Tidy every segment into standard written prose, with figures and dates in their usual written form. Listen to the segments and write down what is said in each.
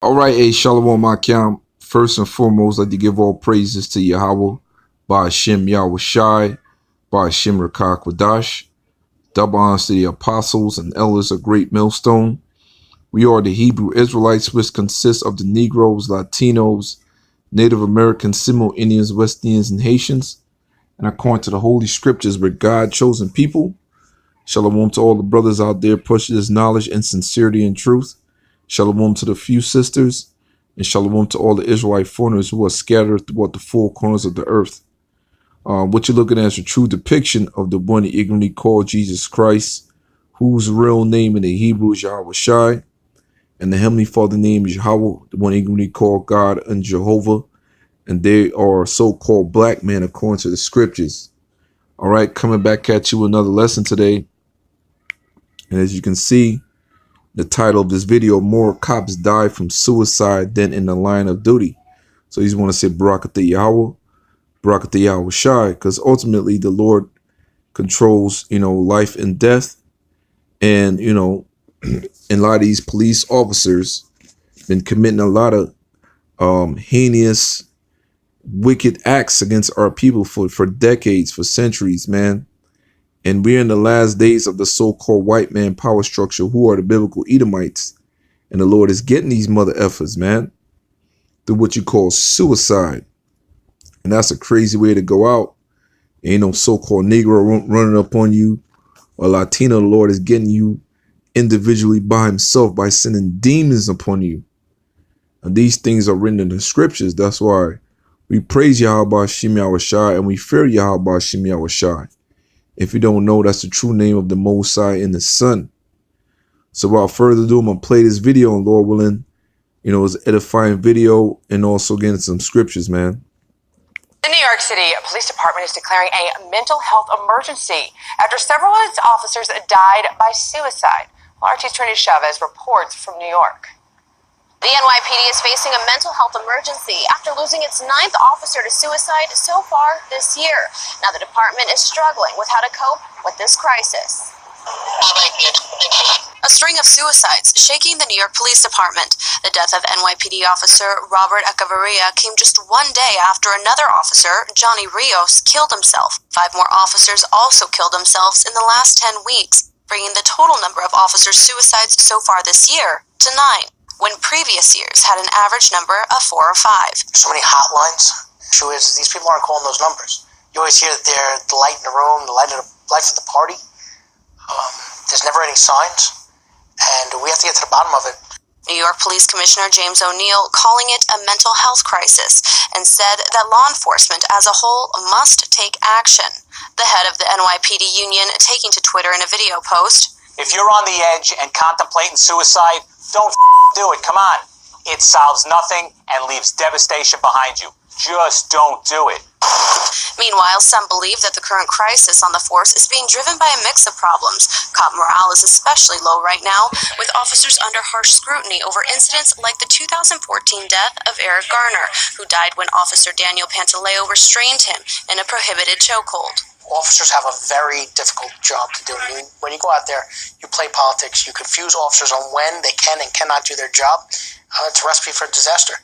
All right, Shalom Akim. First and foremost, I'd like to give all praises to Yahweh, by Hashem Yahweh Shai, by Hashem Rakak Wadash. Double honors to the apostles and elders of Great Millstone. We are the Hebrew Israelites, which consist of the Negroes, Latinos, Native Americans, Seminole Indians, West Indians, and Haitians. And according to the Holy Scriptures, we're God-chosen people. Shalom to all the brothers out there pushing this knowledge and sincerity and truth. Shalom to the few sisters, and shalom to all the Israelite foreigners who are scattered throughout the four corners of the earth. What you're looking at is a true depiction of the one ignorantly called Jesus Christ, whose real name in the Hebrew is Yahweh Shai, and the Heavenly Father name is Yahweh, the one ignorantly called God and Jehovah, and they are so-called black men according to the scriptures. All right, coming back at you with another lesson today. And as you can see, the title of this video, more cops die from suicide than in the line of duty. So you just want to say Barakatah Yahweh, Barakatah Yahweh Shai, because ultimately the Lord controls, life and death. And, a lot of these police officers been committing a lot of heinous, wicked acts against our people for decades, for centuries, man. And we're in the last days of the so-called white man power structure, who are the biblical Edomites. And the Lord is getting these mother effers, man, through what you call suicide. And that's a crazy way to go out. Ain't no so-called Negro running up on you, or Latino. The Lord is getting you individually by himself by sending demons upon you. And these things are written in the scriptures. That's why we praise Yahweh Hashem Yahweh Shai, and we fear Yahweh Hashem Yahweh Shai. If you don't know, that's the true name of the Most High and the Son. So without further ado, I'm going to play this video, and Lord willing, it's an edifying video, and also getting some scriptures, man. The New York City Police Department is declaring a mental health emergency after several of its officers died by suicide. RT's Trinity Chavez reports from New York. The NYPD is facing a mental health emergency after losing its 9th officer to suicide so far this year. Now the department is struggling with how to cope with this crisis. A string of suicides shaking the New York Police Department. The death of NYPD officer Robert Echevarria came just one day after another officer, Johnny Rios, killed himself. 5 more officers also killed themselves in the last 10 weeks, bringing the total number of officers' suicides so far this year to 9. When previous years had an average number of 4 or 5. So many hotlines. The issue is these people aren't calling those numbers. You always hear that they're the light in the room, the life of the party. There's never any signs, and we have to get to the bottom of it. New York Police Commissioner James O'Neill calling it a mental health crisis and said that law enforcement as a whole must take action. The head of the NYPD union taking to Twitter in a video post, "If you're on the edge and contemplating suicide, don't do it. Come on. It solves nothing and leaves devastation behind you. Just don't do it." Meanwhile, some believe that the current crisis on the force is being driven by a mix of problems. Cop morale is especially low right now, with officers under harsh scrutiny over incidents like the 2014 death of Eric Garner, who died when Officer Daniel Pantaleo restrained him in a prohibited chokehold. Officers have a very difficult job to do. When you go out there, you play politics, you confuse officers on when they can and cannot do their job. It's a recipe for disaster.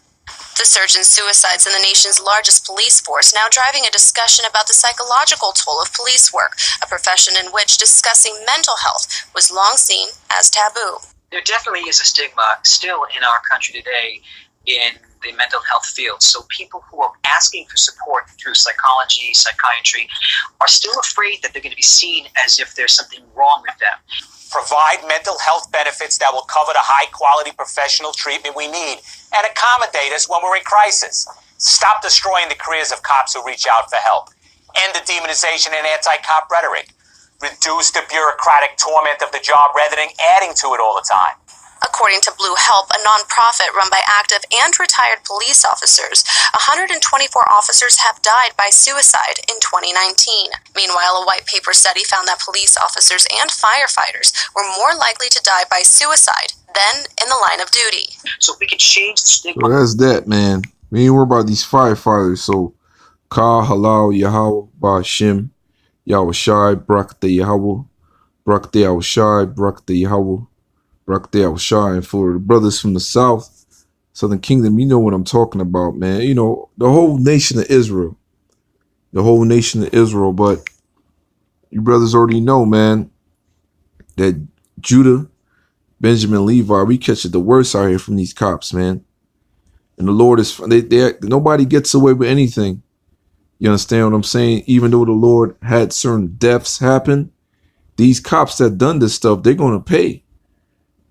The surge in suicides in the nation's largest police force now driving a discussion about the psychological toll of police work, a profession in which discussing mental health was long seen as taboo. There definitely is a stigma still in our country today in the mental health field. So people who are asking for support through psychology, psychiatry, are still afraid that they're going to be seen as if there's something wrong with them. Provide mental health benefits that will cover the high-quality professional treatment we need and accommodate us when we're in crisis. Stop destroying the careers of cops who reach out for help. End the demonization and anti-cop rhetoric. Reduce the bureaucratic torment of the job rather than adding to it all the time. According to Blue Help, a nonprofit run by active and retired police officers, 124 officers have died by suicide in 2019. Meanwhile, a white paper study found that police officers and firefighters were more likely to die by suicide than in the line of duty. So we can change the stigma. Well, that's that, man. We ain't worried about these firefighters. So, Ka Halal Yahweh Ba'Shem Yahweh Shai Barakatah Yahweh Barakatah Yahweh Shai Barakatah Yahweh Barakatah Yahweh Shai. And for the brothers from the south, Southern Kingdom, you know what I'm talking about, man. You know, the whole nation of Israel. The whole nation of Israel. But you brothers already know, man, that Judah, Benjamin, Levi, we catch it the worst out here from these cops, man. And the Lord is, nobody gets away with anything. You understand what I'm saying? Even though the Lord had certain deaths happen, these cops that done this stuff, they're going to pay.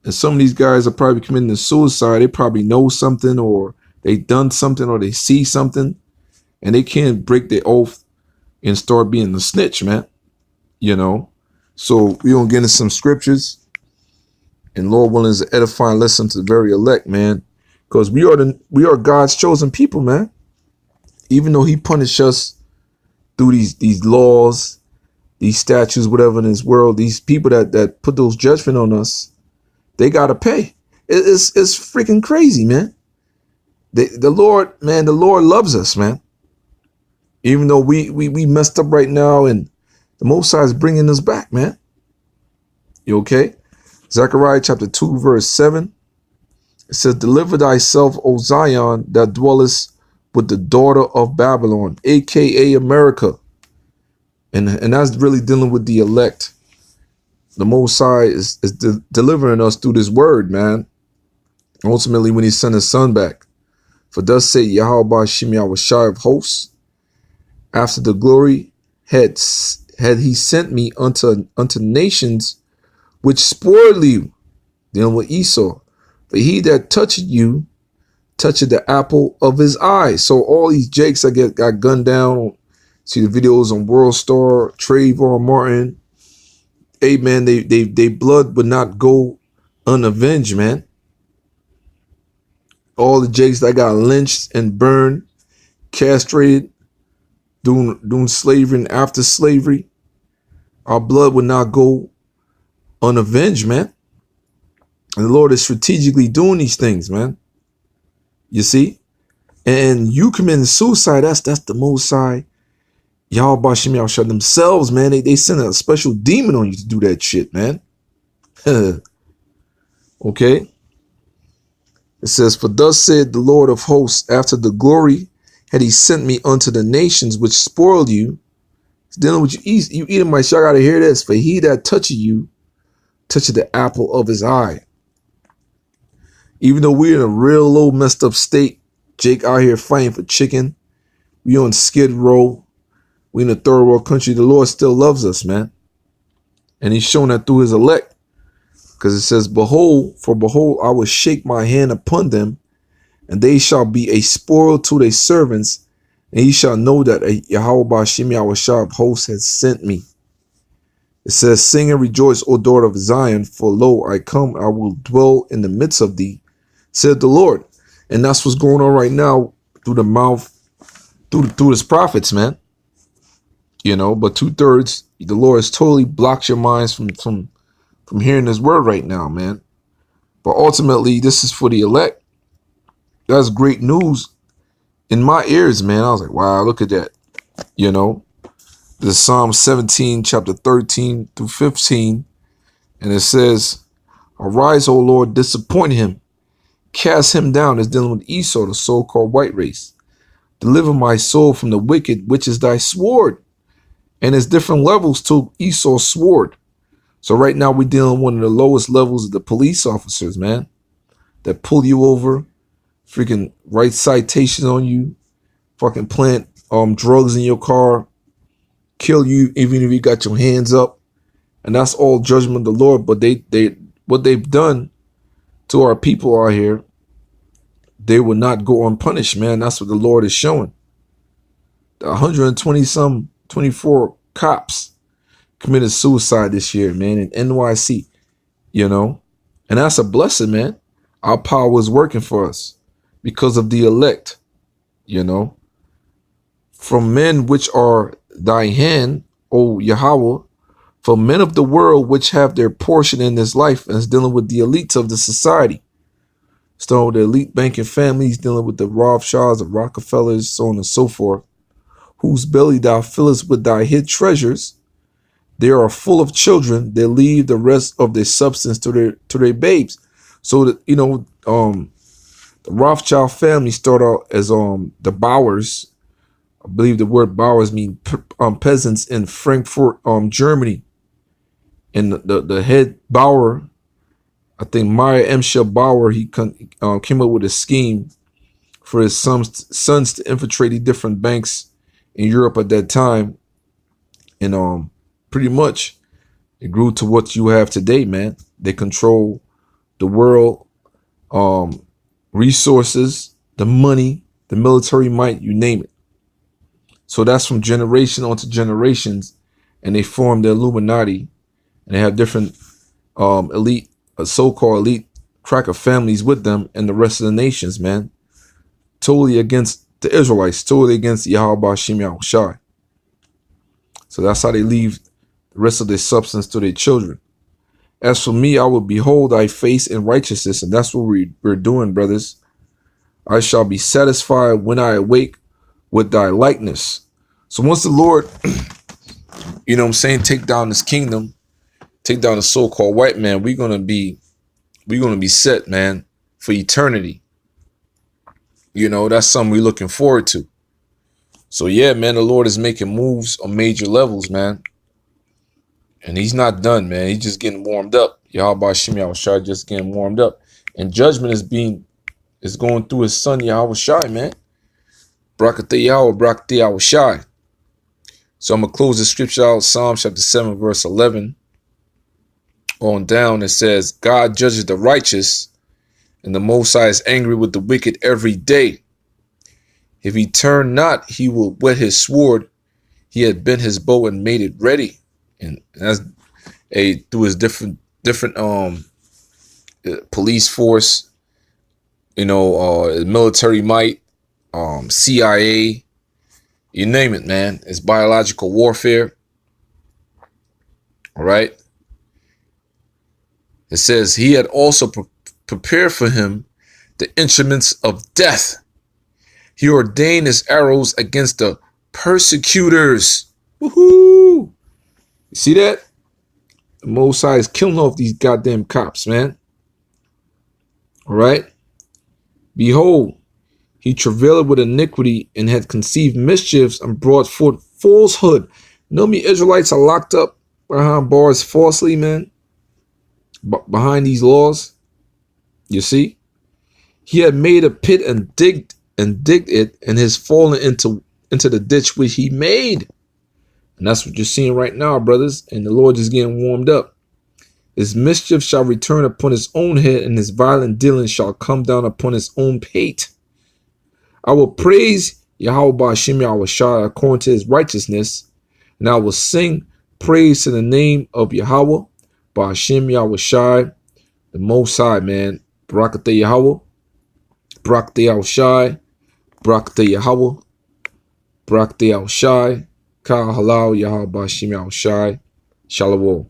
And some of these guys are probably committing suicide. They probably know something, or they done something, or they see something, and they can't break their oath and start being the snitch, man. You know? So we're going to get into some scriptures, and Lord willing is an edifying lesson to the very elect, man. Because we are God's chosen people, man. Even though he punished us through these laws, these statutes, whatever in this world, these people that put those judgment on us, they got to pay. It's freaking crazy, man. The Lord loves us, man. Even though we messed up right now, and the Most High is bringing us back, man. You okay? Zechariah chapter 2, verse 7. It says, deliver thyself, O Zion, that dwellest with the daughter of Babylon, a.k.a. America. And that's really dealing with the elect. The Most High is delivering us through this word, man. Ultimately, when he sent his son back. For thus say Yahweh Ba'Shem Yahushai of hosts, after the glory had he sent me unto nations which spoiled you, dealing with Esau. For he that touched you, touched the apple of his eye. So all these jakes that got gunned down, see the videos on World Star, Trayvon Martin. Hey, man, they blood would not go unavenged, man. All the jakes that got lynched and burned, castrated, doing slavery and after slavery, our blood would not go unavenged, man. And the Lord is strategically doing these things, man. You see? And you committing suicide, that's the Most High. Y'all Bashim Yahushua themselves, man. They send a special demon on you to do that shit, man. Okay? It says, for thus said the Lord of hosts, after the glory had he sent me unto the nations which spoiled you. It's dealing with you eating my shit. I gotta hear this. For he that touches you, touches the apple of his eye. Even though we're in a real low messed up state, Jake out here fighting for chicken. We on Skid Row. We in a third world country. The Lord still loves us, man. And he's shown that through his elect. Because it says, behold, I will shake my hand upon them, and they shall be a spoil to their servants, and he shall know that Yahweh Ba'Shem Yahushua of hosts has sent me. It says, sing and rejoice, O daughter of Zion, for lo, I come, I will dwell in the midst of thee, said the Lord. And that's what's going on right now through the mouth, through his prophets, man. You know, but 2/3, the Lord has totally blocked your minds from hearing his word right now, man. But ultimately, this is for the elect. That's great news in my ears, man. I was like, wow, look at that. You know, this is Psalm 17, chapter 13 through 15. And it says, arise, O Lord, disappoint him. Cast him down, as dealing with Esau, the so-called white race. Deliver my soul from the wicked, which is thy sword. And there's different levels to Esau's sword. So right now we're dealing with one of the lowest levels of the police officers, man. That pull you over, freaking write citations on you, fucking plant drugs in your car, kill you even if you got your hands up. And that's all judgment of the Lord. But they what they've done to our people out here, they will not go unpunished, man. That's what the Lord is showing. The 24 cops committed suicide this year, man, in NYC, you know. And that's a blessing, man. Our power is working for us because of the elect, you know. From men which are thy hand, O Yahweh, for men of the world which have their portion in this life, and is dealing with the elites of the society. Starting with the elite banking families, dealing with the Rothschilds, the Rockefellers, so on and so forth, whose belly thou fillest with thy hid treasures. They are full of children. They leave the rest of their substance to their babes. So that, you know, the The Rothschild family started out as the Bauers. I believe the word Bauers mean peasants in Frankfurt, Germany. And the head Bauer, I think Meyer Emschel Bauer, he came up with a scheme for his sons to infiltrate the different banks in Europe at that time. And pretty much it grew to what you have today, man. They control the world, resources, the money, the military might, you name it. So that's from generation onto generations, and they form the Illuminati, and they have different elite, so-called elite cracker families with them and the rest of the nations, man. Totally against the Israelites, totally against Yahweh Ba'Shem Yahushai. So that's how they leave the rest of their substance to their children. As for me, I will behold thy face in righteousness, and that's what we're doing, brothers. I shall be satisfied when I awake with thy likeness. So once the Lord, you know what I'm saying, take down this kingdom, take down the so-called white man, we're gonna be set, man, for eternity. You know, that's something we're looking forward to. So yeah, man, the Lord is making moves on major levels, man. And he's not done, man. He's just getting warmed up. Yahweh Shem Yahushai just getting warmed up. And judgment is going through his son Yahweh Shai, man. Barakateh Yahweh, Barakateh Yahushai. So I'm going to close the scripture out, Psalm chapter 7, verse 11. On down, it says, God judges the righteous, and the Most High is angry with the wicked every day. If he turn not, he will whet his sword. He had bent his bow and made it ready. And that's through his different police force, you know, military might, CIA, you name it, man. It's biological warfare. All right. It says he had also prepared for him the instruments of death. He ordained his arrows against the persecutors. Woohoo! You see that? The Most High is killing off these goddamn cops, man. All right. Behold, he travailed with iniquity and had conceived mischiefs and brought forth falsehood. You know me, Israelites are locked up behind bars falsely, man. Behind these laws. You see? He had made a pit and digged it, and has fallen into the ditch which he made. And that's what you're seeing right now, brothers. And the Lord is getting warmed up. His mischief shall return upon his own head, and his violent dealing shall come down upon his own pate. I will praise Yahweh Ba'Shem Yahushai according to his righteousness, and I will sing praise to the name of Yahweh Ba'Shem Yahushai, the Most High, man. Barakateh Yahweh, Barakateh Yahushai, Barakateh Yahweh, Barakateh Yahushai. Ka halal Yahweh Ba'Shem Yahushai. Shalom.